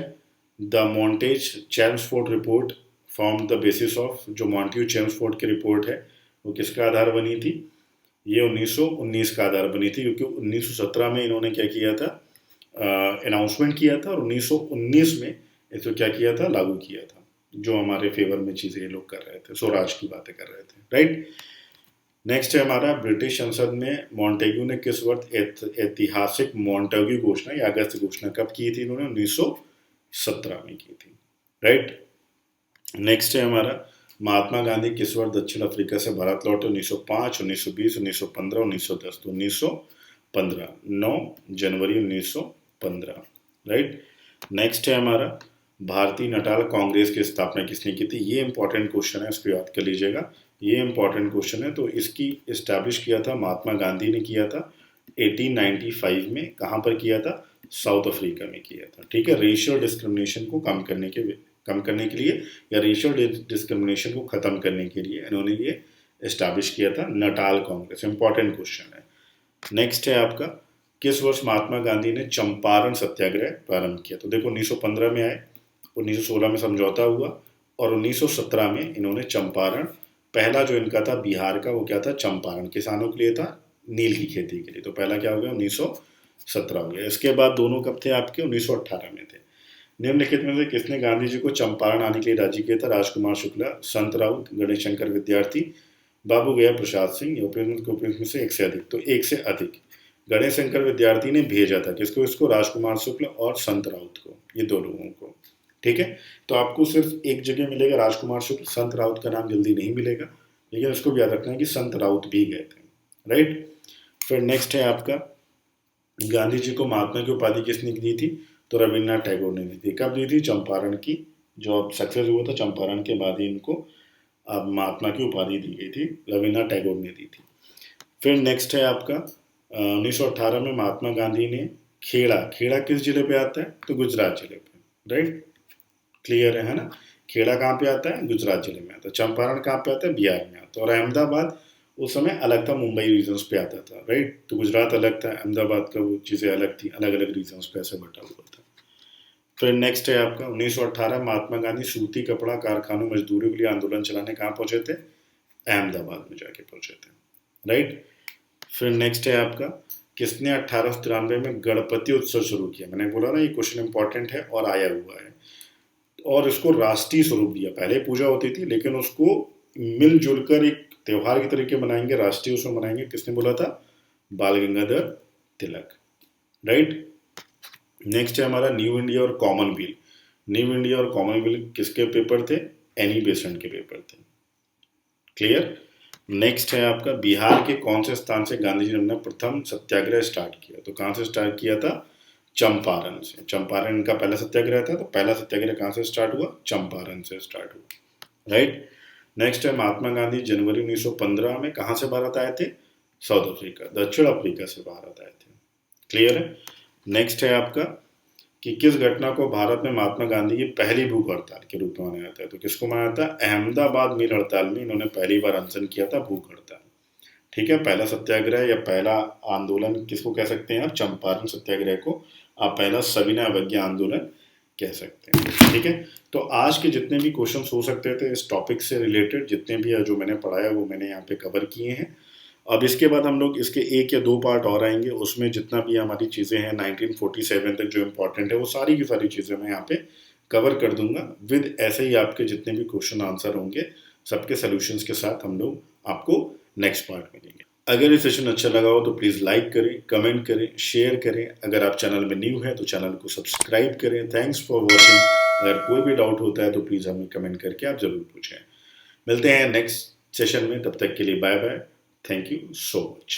the montage Chelmsford report form the basis of, जो मॉन्टेज चेम्सफोर्ड की रिपोर्ट है वो किसका आधार बनी थी, ये 1919 का आधार बनी थी, क्योंकि 1917 में इन्होंने क्या किया था, अनाउंसमेंट किया था, और 1919 में इसको क्या किया था, लागू किया था, जो हमारे फेवर में चीज़ें ये लोग कर रहे थे, स्वराज की बातें कर रहे थे, राइट। नेक्स्ट है हमारा ब्रिटिश संसद में मॉन्टेग्यू ने किस वर्ष ऐतिहासिक मॉन्टेग्यू घोषणा या अगस्त घोषणा कब की थी, इन्होंने 1917 में की थी, राइट। नेक्स्ट है हमारा महात्मा गांधी किस वर्ष दक्षिण अफ्रीका से भारत लौटे, 1905, 1920, 1915, 1910, तो 1915, 9 जनवरी 1915, राइट। नेक्स्ट है हमारा भारतीय नटाल कांग्रेस की स्थापना किसने की थी, ये इंपॉर्टेंट क्वेश्चन है, इसको याद कर लीजिएगा, ये इंपॉर्टेंट क्वेश्चन है। तो इसकी इस्टेब्लिश किया था महात्मा गांधी ने किया था 1895 में, कहाँ पर किया था, साउथ अफ्रीका में किया था, ठीक है, रेशियल डिस्क्रिमिनेशन को कम करने के कम करने के लिए या रेशियल डिस्क्रिमिनेशन को ख़त्म करने के लिए इन्होंने ये इस्टेब्लिश किया था नटाल कांग्रेस। इंपॉर्टेंट क्वेश्चन है। नेक्स्ट है आपका, किस वर्ष महात्मा गांधी ने चंपारण सत्याग्रह प्रारंभ किया? तो देखो 1915 में आए, 1916 में समझौता हुआ और 1917 में इन्होंने चंपारण, पहला जो इनका था बिहार का वो क्या था, चंपारण, किसानों के लिए था, नील की खेती के लिए। तो पहला क्या हो गया, 1917 हो गया। इसके बाद दोनों कब थे आपके, 1918 में थे। निम्नलिखित में से किसने गांधी जी को चंपारण आने के लिए राजी किया था? राजकुमार शुक्ला, संत राउत, गणेश शंकर विद्यार्थी, बाबू गया प्रसाद सिंह, में से एक से अधिक। तो एक से अधिक गणेश शंकर विद्यार्थी ने भेजा था किसको, इसको राजकुमार शुक्ल और संत राउत को, ये दो लोगों को। ठीक है, तो आपको सिर्फ एक जगह मिलेगा राजकुमार शुक्ल, संत राउत का नाम जल्दी नहीं मिलेगा, लेकिन इसको भी याद रखना है कि संत राउत भी गए थे। राइट। फिर नेक्स्ट है आपका, गांधी जी को महात्मा की उपाधि किसने दी थी? तो रविन्द्रनाथ टैगोर ने दी थी। कब दी थी? चंपारण की जो अब सक्सेस हुआ था चंपारण के बाद ही इनको अब महात्मा की उपाधि दी गई थी, रविन्द्रनाथ टैगोर ने दी थी। फिर नेक्स्ट है आपका 1918 में महात्मा गांधी ने खेड़ा, खेड़ा किस जिले पे आता है? तो गुजरात जिले पे। राइट, क्लियर है ना? खेड़ा कहाँ पे आता है? गुजरात जिले में आता है। चंपारण कहाँ पे आता है? बिहार में आता है। और अहमदाबाद उस समय अलग था, मुंबई रीजन्स पे आता था। राइट, तो गुजरात अलग था, अहमदाबाद का वो चीज़ें अलग थी, अलग अलग रीजन्स पे ऐसे बटा हुआ था। फिर नेक्स्ट है आपका 1918 महात्मा गांधी सूती कपड़ा कारखानों मजदूरों के लिए आंदोलन चलाने कहाँ पहुंचे थे? अहमदाबाद में जाके पहुंचे थे। राइट। फिर नेक्स्ट है आपका, किसने 1893 में गणपति उत्सव शुरू किया? मैंने बोला ना ये क्वेश्चन इंपॉर्टेंट है और आया हुआ है। और इसको राष्ट्रीय स्वरूप दिया, पहले पूजा होती थी लेकिन उसको मिलजुल कर एक त्योहार के तरीके मनाएंगे, राष्ट्रीय उत्सव मनाएंगे। किसने बोला था? बाल गंगाधर तिलक। राइट। नेक्स्ट है हमारा न्यू इंडिया और कॉमनवेल्थ। न्यू इंडिया और कॉमनवेल्थ किसके पेपर थे? एनी बेसेंट के पेपर थे। क्लियर। नेक्स्ट है आपका, बिहार के कौन से स्थान से गांधी जी ने अपना प्रथम सत्याग्रह स्टार्ट किया? तो कहाँ से स्टार्ट किया था? चंपारण से। चंपारण इनका पहला सत्याग्रह था, तो पहला सत्याग्रह कहाँ से स्टार्ट हुआ? चंपारण से स्टार्ट हुआ। राइट। नेक्स्ट है महात्मा गांधी जनवरी 1915 में कहाँ से भारत आए थे? साउथ अफ्रीका, दक्षिण अफ्रीका से भारत आए थे। क्लियर है। नेक्स्ट है आपका कि किस घटना को भारत में महात्मा गांधी की पहली भूख हड़ताल के रूप में मनाया जाता है? तो किसको मनाया था? अहमदाबाद मिल हड़ताल में इन्होंने पहली बार अनशन किया था, भूख हड़ताल। ठीक है, पहला सत्याग्रह या पहला आंदोलन किसको कह सकते हैं आप? चंपारण सत्याग्रह को आप पहला सविनय अवज्ञा आंदोलन कह सकते हैं। ठीक है, तो आज के जितने भी क्वेश्चन हो सकते थे इस टॉपिक से रिलेटेड, जितने भी जो मैंने पढ़ाया वो मैंने यहाँ पे कवर किए हैं। अब इसके बाद हम लोग इसके एक या दो पार्ट और आएंगे, उसमें जितना भी हमारी चीज़ें हैं 1947 तक जो इम्पोर्टेंट है वो सारी की सारी चीज़ें मैं यहाँ पे कवर कर दूंगा विद ऐसे ही आपके जितने भी क्वेश्चन आंसर होंगे सबके सोल्यूशंस के साथ हम लोग आपको नेक्स्ट पार्ट मिलेंगे। अगर ये सेशन अच्छा लगा हो तो प्लीज़ लाइक करें, कमेंट करें, शेयर करें। अगर आप चैनल में न्यू हैं तो चैनल को सब्सक्राइब करें। Thanks for watching. अगर कोई भी डाउट होता है तो प्लीज़ हमें कमेंट करके आप ज़रूर पूछें। मिलते हैं नेक्स्ट सेशन में, तब तक के लिए bye bye. Thank you so much.